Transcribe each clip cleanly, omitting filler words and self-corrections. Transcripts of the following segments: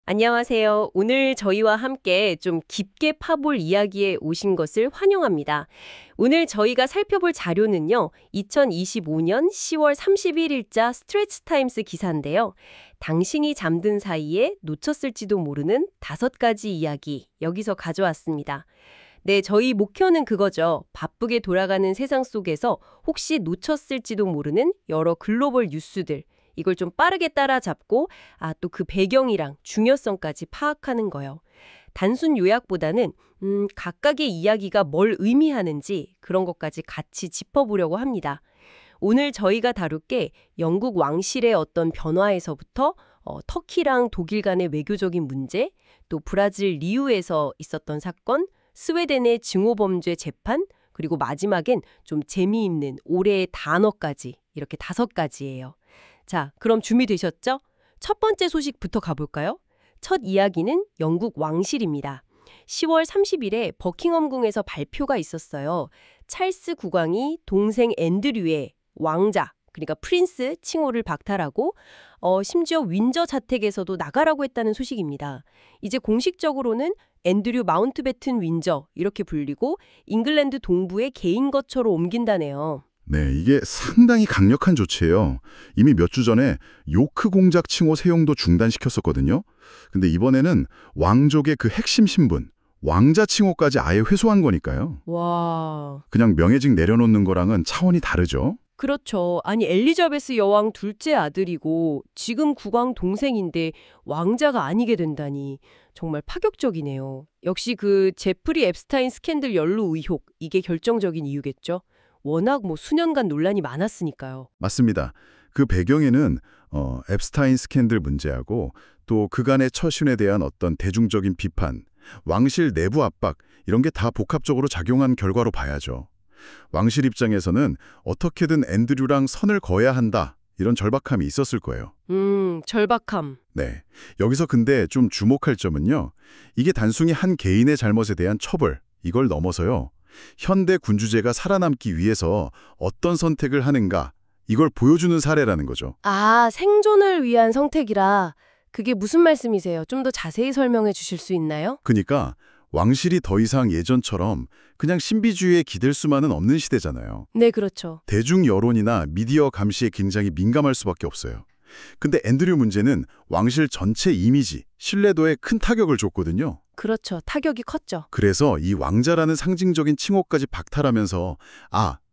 안녕하세요. 오늘 저희와 함께 좀 깊게 파볼 이야기에 오신 것을 환영합니다. 오늘 저희가 살펴볼 자료는요, 2025년 10월 31일자 스트레이트 타임스 기사인데요. 당신이 잠든 사이에 놓쳤을지도 모르는 5가지 이야기, 여기서 가져왔습니다. 네, 저희 목표는 그거죠. 바쁘게 돌아가는 세상 속에서 혹시 놓쳤을지도 모르는 여러 글로벌 뉴스들, 이걸 좀 빠르게 따라잡고 또 그 배경이랑 중요성까지 파악하는 거요. 단순 요약보다는 각각의 이야기가 뭘 의미하는지 그런 것까지 같이 짚어보려고 합니다. 오늘 저희가 다룰 게 영국 왕실의 어떤 변화에서부터 터키랑 독일 간의 외교적인 문제, 또 브라질 리우에서 있었던 사건, 스웨덴의 증오범죄 재판, 그리고 마지막엔 좀 재미있는 올해의 단어까지 이렇게 5가지예요. 자, 그럼 준비되셨죠? 첫 번째 소식부터 가볼까요? 첫 이야기는 영국 왕실입니다. 10월 30일에 버킹엄궁에서 발표가 있었어요. 찰스 국왕이 동생 앤드류의 왕자, 그러니까 프린스 칭호를 박탈하고 심지어 윈저 자택에서도 나가라고 했다는 소식입니다. 이제 공식적으로는 앤드류 마운트배튼 윈저 이렇게 불리고 잉글랜드 동부의 개인 거처로 옮긴다네요. 네, 이게 상당히 강력한 조치예요. 이미 몇 주 전에 요크 공작 칭호 사용도 중단시켰었거든요. 근데 이번에는 왕족의 그 핵심 신분, 왕자 칭호까지 아예 회수한 거니까요. 와, 그냥 명예직 내려놓는 거랑은 차원이 다르죠. 그렇죠. 아니 엘리자베스 여왕 둘째 아들이고 지금 국왕 동생인데 왕자가 아니게 된다니 정말 파격적이네요. 역시 그 제프리 앱스타인 스캔들 연루 의혹 이게 결정적인 이유겠죠. 워낙 수년간 논란이 많았으니까요. 맞습니다. 그 배경에는 앱스타인 스캔들 문제하고 또 그간의 처신에 대한 어떤 대중적인 비판, 왕실 내부 압박 이런 게 다 복합적으로 작용한 결과로 봐야죠. 왕실 입장에서는 어떻게든 앤드류랑 선을 그어야 한다 이런 절박함이 있었을 거예요. 절박함. 네, 여기서 근데 좀 주목할 점은요. 이게 단순히 한 개인의 잘못에 대한 처벌 이걸 넘어서요. 현대 군주제가 살아남기 위해서 어떤 선택을 하는가 이걸 보여주는 사례라는 거죠. 아, 생존을 위한 선택이라. 그게 무슨 말씀이세요? 좀 더 자세히 설명해 주실 수 있나요? 그러니까 왕실이 더 이상 예전처럼 그냥 신비주의에 기댈 수만은 없는 시대잖아요. 네, 그렇죠. 대중 여론이나 미디어 감시에 굉장히 민감할 수밖에 없어요. 근데 앤드류 문제는 왕실 전체 이미지, 신뢰도에 큰 타격을 줬거든요. 그렇죠. 타격이 컸죠. 그래서 이 왕자라는 상징적인 칭호까지 박탈하면서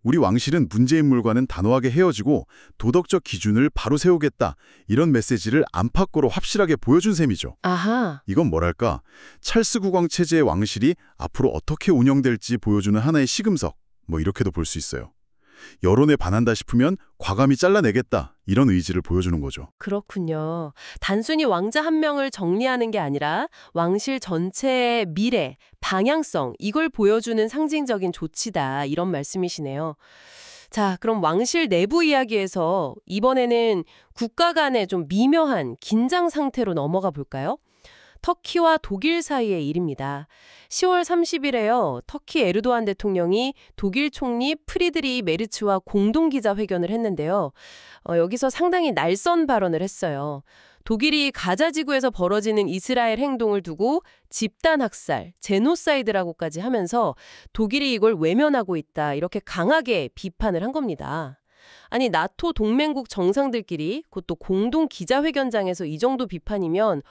우리 왕실은 문제인물과는 단호하게 헤어지고 도덕적 기준을 바로 세우겠다. 이런 메시지를 안팎으로 확실하게 보여준 셈이죠. 아하. 이건 뭐랄까, 찰스 국왕 체제의 왕실이 앞으로 어떻게 운영될지 보여주는 하나의 시금석, 이렇게도 볼 수 있어요. 여론에 반한다 싶으면 과감히 잘라내겠다. 이런 의지를 보여주는 거죠. 그렇군요. 단순히 왕자 한 명을 정리하는 게 아니라 왕실 전체의 미래, 방향성 이걸 보여주는 상징적인 조치다. 이런 말씀이시네요. 자, 그럼 왕실 내부 이야기에서 이번에는 국가 간의 좀 미묘한 긴장 상태로 넘어가 볼까요? 터키와 독일 사이의 일입니다. 10월 30일에요. 터키 에르도안 대통령이 독일 총리 프리드리 메르츠와 공동 기자회견을 했는데요. 여기서 상당히 날선 발언을 했어요. 독일이 가자 지구에서 벌어지는 이스라엘 행동을 두고 집단 학살, 제노사이드라고까지 하면서 독일이 이걸 외면하고 있다. 이렇게 강하게 비판을 한 겁니다. 아니 나토 동맹국 정상들끼리 그것도 공동 기자회견장에서 이 정도 비판이면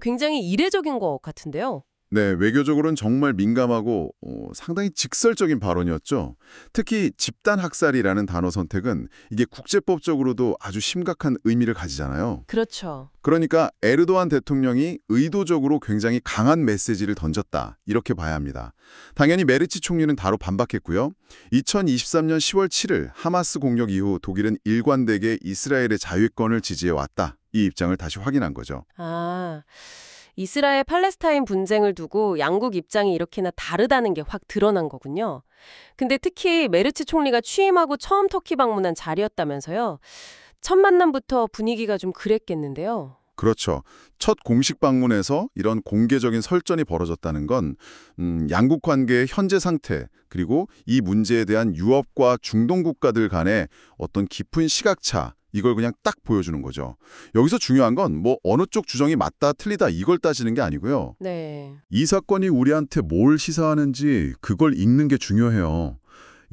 굉장히 이례적인 것 같은데요. 네, 외교적으로는 정말 민감하고 상당히 직설적인 발언이었죠. 특히 집단 학살이라는 단어 선택은 이게 국제법적으로도 아주 심각한 의미를 가지잖아요. 그렇죠. 그러니까 에르도안 대통령이 의도적으로 굉장히 강한 메시지를 던졌다. 이렇게 봐야 합니다. 당연히 메르치 총리는 바로 반박했고요. 2023년 10월 7일 하마스 공격 이후 독일은 일관되게 이스라엘의 자유권을 지지해왔다. 이 입장을 다시 확인한 거죠. 이스라엘 팔레스타인 분쟁을 두고 양국 입장이 이렇게나 다르다는 게 확 드러난 거군요. 근데 특히 메르츠 총리가 취임하고 처음 터키 방문한 자리였다면서요. 첫 만남부터 분위기가 좀 그랬겠는데요. 그렇죠. 첫 공식 방문에서 이런 공개적인 설전이 벌어졌다는 건 양국 관계의 현재 상태 그리고 이 문제에 대한 유럽과 중동 국가들 간의 어떤 깊은 시각차 이걸 그냥 딱 보여주는 거죠. 여기서 중요한 건 뭐 어느 쪽 주장이 맞다 틀리다 이걸 따지는 게 아니고요. 네. 이 사건이 우리한테 뭘 시사하는지 그걸 읽는 게 중요해요.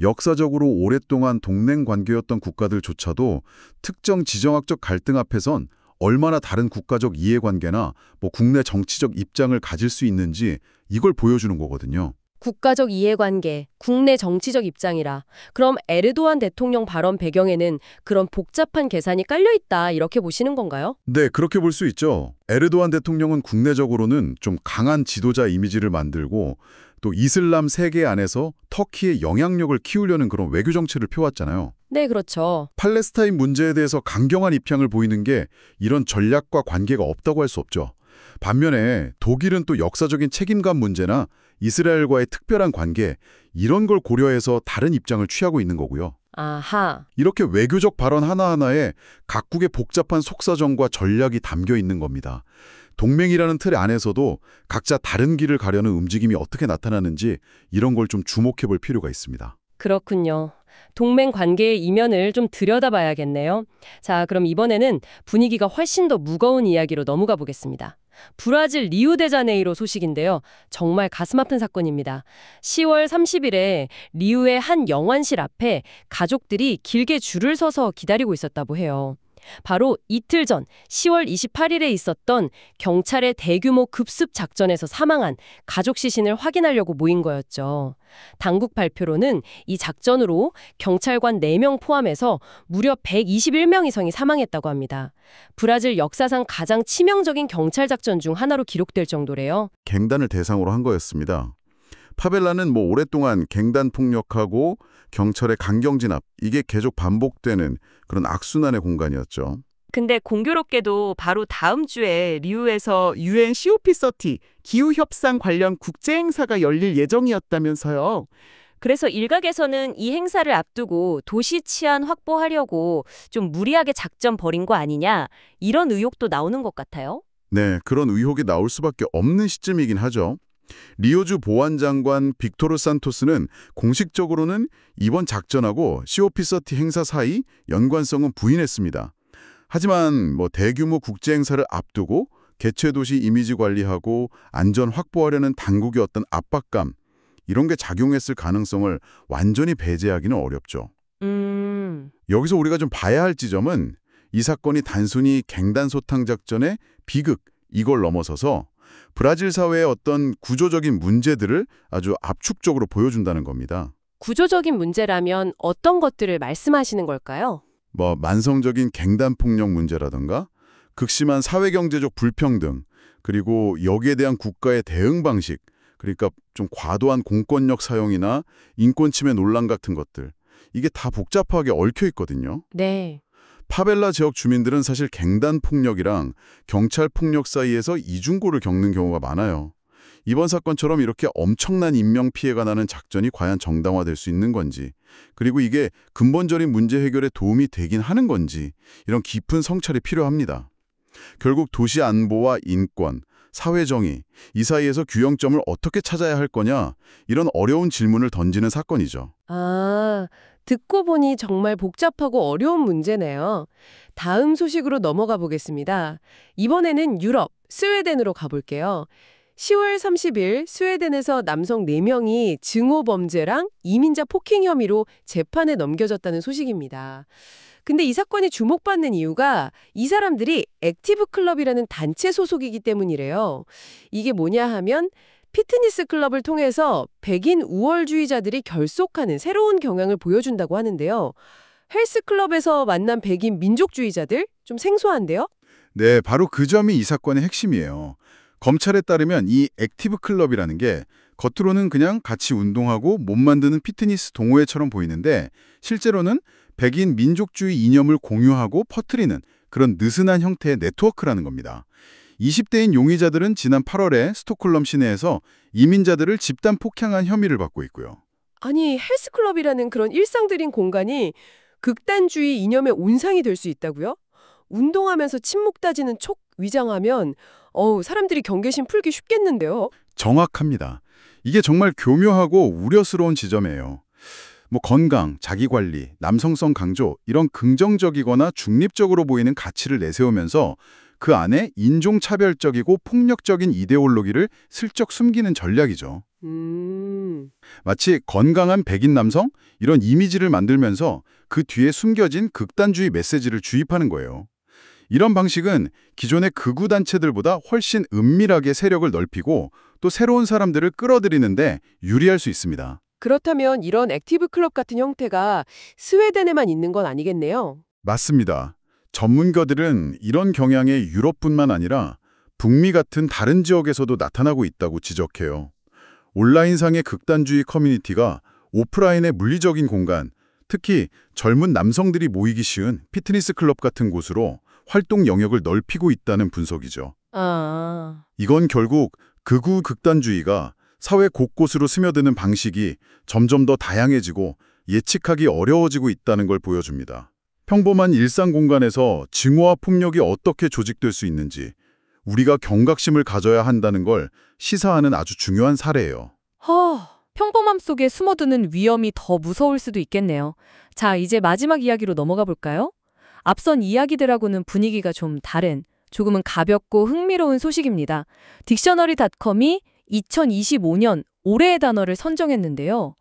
역사적으로 오랫동안 동맹 관계였던 국가들조차도 특정 지정학적 갈등 앞에선 얼마나 다른 국가적 이해관계나 뭐 국내 정치적 입장을 가질 수 있는지 이걸 보여주는 거거든요. 국가적 이해관계, 국내 정치적 입장이라. 그럼 에르도안 대통령 발언 배경에는 그런 복잡한 계산이 깔려있다 이렇게 보시는 건가요? 네, 그렇게 볼 수 있죠. 에르도안 대통령은 국내적으로는 좀 강한 지도자 이미지를 만들고 또 이슬람 세계 안에서 터키의 영향력을 키우려는 그런 외교 정책을 펴왔잖아요. 네, 그렇죠. 팔레스타인 문제에 대해서 강경한 입장을 보이는 게 이런 전략과 관계가 없다고 할 수 없죠. 반면에 독일은 또 역사적인 책임감 문제나 이스라엘과의 특별한 관계 이런 걸 고려해서 다른 입장을 취하고 있는 거고요. 아하. 이렇게 외교적 발언 하나하나에 각국의 복잡한 속사정과 전략이 담겨 있는 겁니다. 동맹이라는 틀 안에서도 각자 다른 길을 가려는 움직임이 어떻게 나타나는지 이런 걸 좀 주목해 볼 필요가 있습니다. 그렇군요. 동맹 관계의 이면을 좀 들여다봐야겠네요. 자, 그럼 이번에는 분위기가 훨씬 더 무거운 이야기로 넘어가 보겠습니다. 브라질 리우데자네이루 소식인데요. 정말 가슴 아픈 사건입니다. 10월 30일에 리우의 한 영화실 앞에 가족들이 길게 줄을 서서 기다리고 있었다고 해요. 바로 이틀 전 10월 28일에 있었던 경찰의 대규모 급습 작전에서 사망한 가족 시신을 확인하려고 모인 거였죠. 당국 발표로는 이 작전으로 경찰관 4명 포함해서 무려 121명 이상이 사망했다고 합니다. 브라질 역사상 가장 치명적인 경찰 작전 중 하나로 기록될 정도래요. 갱단을 대상으로 한 거였습니다. 파벨라는 뭐 오랫동안 갱단 폭력하고 경찰의 강경 진압 이게 계속 반복되는 그런 악순환의 공간이었죠. 근데 공교롭게도 바로 다음 주에 리우에서 UN COP30 기후협상 관련 국제행사가 열릴 예정이었다면서요. 그래서 일각에서는 이 행사를 앞두고 도시 치안 확보하려고 좀 무리하게 작전 벌인 거 아니냐 이런 의혹도 나오는 것 같아요. 네, 그런 의혹이 나올 수밖에 없는 시점이긴 하죠. 리오주 보안장관 빅토르 산토스는 공식적으로는 이번 작전하고 COP30 행사 사이 연관성은 부인했습니다. 하지만 뭐 대규모 국제 행사를 앞두고 개최 도시 이미지 관리하고 안전 확보하려는 당국의 어떤 압박감 이런 게 작용했을 가능성을 완전히 배제하기는 어렵죠. 여기서 우리가 좀 봐야 할 지점은 이 사건이 단순히 갱단 소탕 작전의 비극 이걸 넘어서서 브라질 사회의 어떤 구조적인 문제들을 아주 압축적으로 보여준다는 겁니다. 구조적인 문제라면 어떤 것들을 말씀하시는 걸까요? 뭐 만성적인 갱단 폭력 문제라든가 극심한 사회경제적 불평등 그리고 여기에 대한 국가의 대응 방식 그러니까 좀 과도한 공권력 사용이나 인권 침해 논란 같은 것들 이게 다 복잡하게 얽혀 있거든요. 네. 파벨라 지역 주민들은 사실 갱단 폭력이랑 경찰 폭력 사이에서 이중고를 겪는 경우가 많아요. 이번 사건처럼 이렇게 엄청난 인명 피해가 나는 작전이 과연 정당화될 수 있는 건지, 그리고 이게 근본적인 문제 해결에 도움이 되긴 하는 건지 이런 깊은 성찰이 필요합니다. 결국 도시 안보와 인권, 사회 정의, 이 사이에서 균형점을 어떻게 찾아야 할 거냐 이런 어려운 질문을 던지는 사건이죠. 아, 듣고 보니 정말 복잡하고 어려운 문제네요. 다음 소식으로 넘어가 보겠습니다. 이번에는 유럽, 스웨덴으로 가볼게요. 10월 30일 스웨덴에서 남성 4명이 증오범죄랑 이민자 폭행 혐의로 재판에 넘겨졌다는 소식입니다. 근데 이 사건이 주목받는 이유가 이 사람들이 액티브 클럽이라는 단체 소속이기 때문이래요. 이게 뭐냐 하면 피트니스 클럽을 통해서 백인 우월주의자들이 결속하는 새로운 경향을 보여준다고 하는데요. 헬스클럽에서 만난 백인 민족주의자들? 좀 생소한데요? 네, 바로 그 점이 이 사건의 핵심이에요. 검찰에 따르면 이 액티브 클럽이라는 게 겉으로는 그냥 같이 운동하고 몸 만드는 피트니스 동호회처럼 보이는데 실제로는 백인 민족주의 이념을 공유하고 퍼뜨리는 그런 느슨한 형태의 네트워크라는 겁니다. 20대인 용의자들은 지난 8월에 스톡홀름 시내에서 이민자들을 집단 폭행한 혐의를 받고 있고요. 아니, 헬스클럽이라는 그런 일상적인 공간이 극단주의 이념의 온상이 될 수 있다고요? 운동하면서 침묵 다지는 촉 위장하면 사람들이 경계심 풀기 쉽겠는데요. 정확합니다. 이게 정말 교묘하고 우려스러운 지점이에요. 뭐 건강, 자기관리, 남성성 강조 이런 긍정적이거나 중립적으로 보이는 가치를 내세우면서 그 안에 인종차별적이고 폭력적인 이데올로기를 슬쩍 숨기는 전략이죠. 마치 건강한 백인 남성? 이런 이미지를 만들면서 그 뒤에 숨겨진 극단주의 메시지를 주입하는 거예요. 이런 방식은 기존의 극우 단체들보다 훨씬 은밀하게 세력을 넓히고 또 새로운 사람들을 끌어들이는데 유리할 수 있습니다. 그렇다면 이런 액티브 클럽 같은 형태가 스웨덴에만 있는 건 아니겠네요. 맞습니다. 전문가들은 이런 경향이 유럽뿐만 아니라 북미 같은 다른 지역에서도 나타나고 있다고 지적해요. 온라인상의 극단주의 커뮤니티가 오프라인의 물리적인 공간, 특히 젊은 남성들이 모이기 쉬운 피트니스 클럽 같은 곳으로 활동 영역을 넓히고 있다는 분석이죠. 이건 결국 극우 극단주의가 사회 곳곳으로 스며드는 방식이 점점 더 다양해지고 예측하기 어려워지고 있다는 걸 보여줍니다. 평범한 일상 공간에서 증오와 폭력이 어떻게 조직될 수 있는지 우리가 경각심을 가져야 한다는 걸 시사하는 아주 중요한 사례예요. 평범함 속에 숨어드는 위험이 더 무서울 수도 있겠네요. 자, 이제 마지막 이야기로 넘어가 볼까요? 앞선 이야기들하고는 분위기가 좀 다른, 조금은 가볍고 흥미로운 소식입니다. 딕셔너리닷컴이 2025년 올해의 단어를 선정했는데요.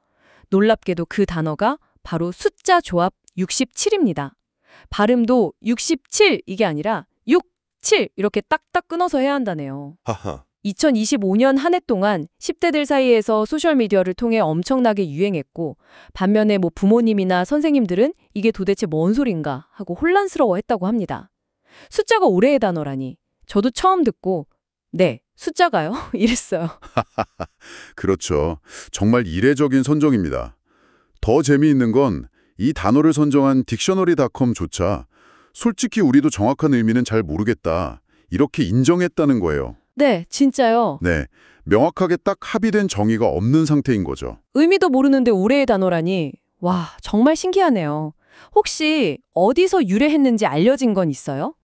놀랍게도 그 단어가 바로 숫자 조합 67입니다. 발음도 67 이게 아니라 67 이렇게 딱딱 끊어서 해야 한다네요. 2025년 한 해 동안 10대들 사이에서 소셜미디어를 통해 엄청나게 유행했고 반면에 부모님이나 선생님들은 이게 도대체 뭔 소린가 하고 혼란스러워했다고 합니다. 숫자가 올해의 단어라니 저도 처음 듣고 네, 숫자가요? 이랬어요. 그렇죠. 정말 이례적인 선정입니다. 더 재미있는 건 이 단어를 선정한 딕셔너리닷컴조차 솔직히 우리도 정확한 의미는 잘 모르겠다. 이렇게 인정했다는 거예요. 네, 진짜요. 네, 명확하게 딱 합의된 정의가 없는 상태인 거죠. 의미도 모르는데 올해의 단어라니 와, 정말 신기하네요. 혹시 어디서 유래했는지 알려진 건 있어요?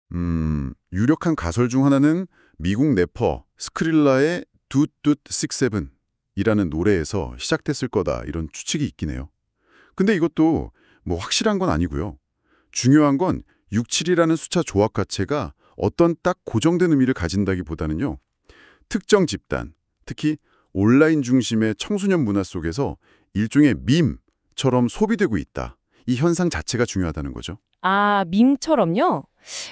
유력한 가설 중 하나는 미국 래퍼 스크릴라의 뚜뚜67이라는 노래에서 시작됐을 거다 이런 추측이 있긴 해요. 근데 이것도 확실한 건 아니고요. 중요한 건 67이라는 숫자 조합 자체가 어떤 딱 고정된 의미를 가진다기보다는요. 특정 집단, 특히 온라인 중심의 청소년 문화 속에서 일종의 밈처럼 소비되고 있다. 이 현상 자체가 중요하다는 거죠. 아, 밈처럼요?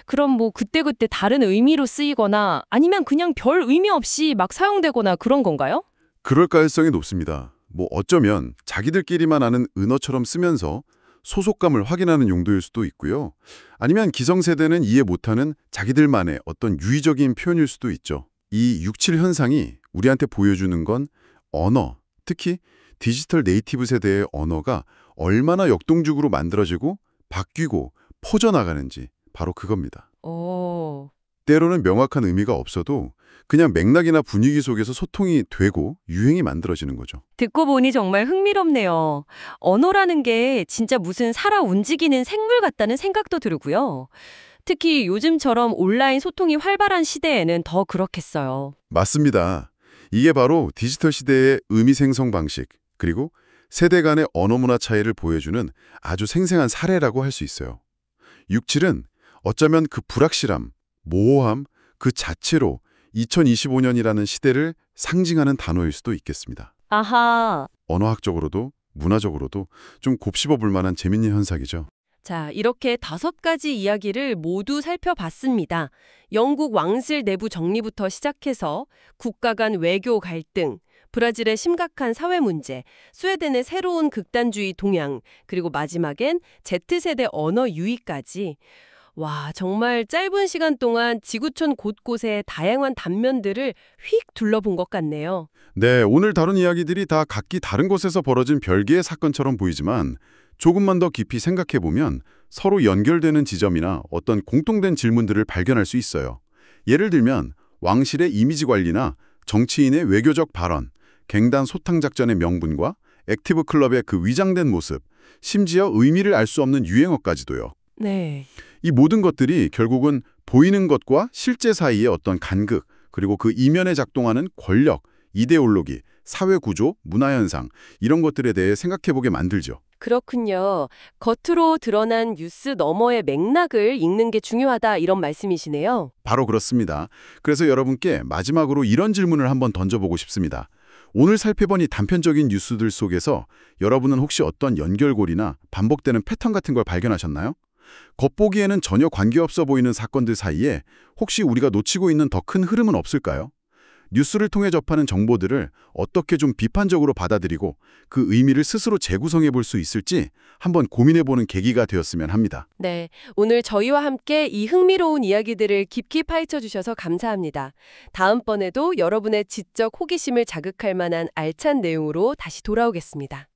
그럼 그때그때 다른 의미로 쓰이거나 아니면 그냥 별 의미 없이 막 사용되거나 그런 건가요? 그럴 가능성이 높습니다. 어쩌면 자기들끼리만 아는 은어처럼 쓰면서 소속감을 확인하는 용도일 수도 있고요. 아니면 기성세대는 이해 못하는 자기들만의 어떤 유의적인 표현일 수도 있죠. 이 67 현상이 우리한테 보여주는 건 언어, 특히 디지털 네이티브 세대의 언어가 얼마나 역동적으로 만들어지고 바뀌고 퍼져나가는지 바로 그겁니다. 때로는 명확한 의미가 없어도 그냥 맥락이나 분위기 속에서 소통이 되고 유행이 만들어지는 거죠. 듣고 보니 정말 흥미롭네요. 언어라는 게 진짜 무슨 살아 움직이는 생물 같다는 생각도 들고요. 특히 요즘처럼 온라인 소통이 활발한 시대에는 더 그렇겠어요. 맞습니다. 이게 바로 디지털 시대의 의미 생성 방식, 그리고 세대 간의 언어 문화 차이를 보여주는 아주 생생한 사례라고 할 수 있어요. 67은 어쩌면 그 불확실함, 모호함 그 자체로 2025년이라는 시대를 상징하는 단어일 수도 있겠습니다. 아하. 언어학적으로도 문화적으로도 좀 곱씹어 볼 만한 재밌는 현상이죠. 자, 이렇게 5가지 이야기를 모두 살펴봤습니다. 영국 왕실 내부 정리부터 시작해서 국가 간 외교 갈등, 브라질의 심각한 사회 문제, 스웨덴의 새로운 극단주의 동향, 그리고 마지막엔 Z세대 언어 유의까지. 와, 정말 짧은 시간 동안 지구촌 곳곳의 다양한 단면들을 휙 둘러본 것 같네요. 네, 오늘 다룬 이야기들이 다 각기 다른 곳에서 벌어진 별개의 사건처럼 보이지만 조금만 더 깊이 생각해보면 서로 연결되는 지점이나 어떤 공통된 질문들을 발견할 수 있어요. 예를 들면 왕실의 이미지 관리나 정치인의 외교적 발언, 갱단 소탕 작전의 명분과 액티브 클럽의 그 위장된 모습, 심지어 의미를 알 수 없는 유행어까지도요. 네. 이 모든 것들이 결국은 보이는 것과 실제 사이의 어떤 간극, 그리고 그 이면에 작동하는 권력, 이데올로기, 사회 구조, 문화 현상 이런 것들에 대해 생각해보게 만들죠. 그렇군요. 겉으로 드러난 뉴스 너머의 맥락을 읽는 게 중요하다 이런 말씀이시네요. 바로 그렇습니다. 그래서 여러분께 마지막으로 이런 질문을 한번 던져보고 싶습니다. 오늘 살펴본 이 단편적인 뉴스들 속에서 여러분은 혹시 어떤 연결고리나 반복되는 패턴 같은 걸 발견하셨나요? 겉보기에는 전혀 관계없어 보이는 사건들 사이에 혹시 우리가 놓치고 있는 더 큰 흐름은 없을까요? 뉴스를 통해 접하는 정보들을 어떻게 좀 비판적으로 받아들이고 그 의미를 스스로 재구성해 볼 수 있을지 한번 고민해 보는 계기가 되었으면 합니다. 네, 오늘 저희와 함께 이 흥미로운 이야기들을 깊이 파헤쳐 주셔서 감사합니다. 다음번에도 여러분의 지적 호기심을 자극할 만한 알찬 내용으로 다시 돌아오겠습니다.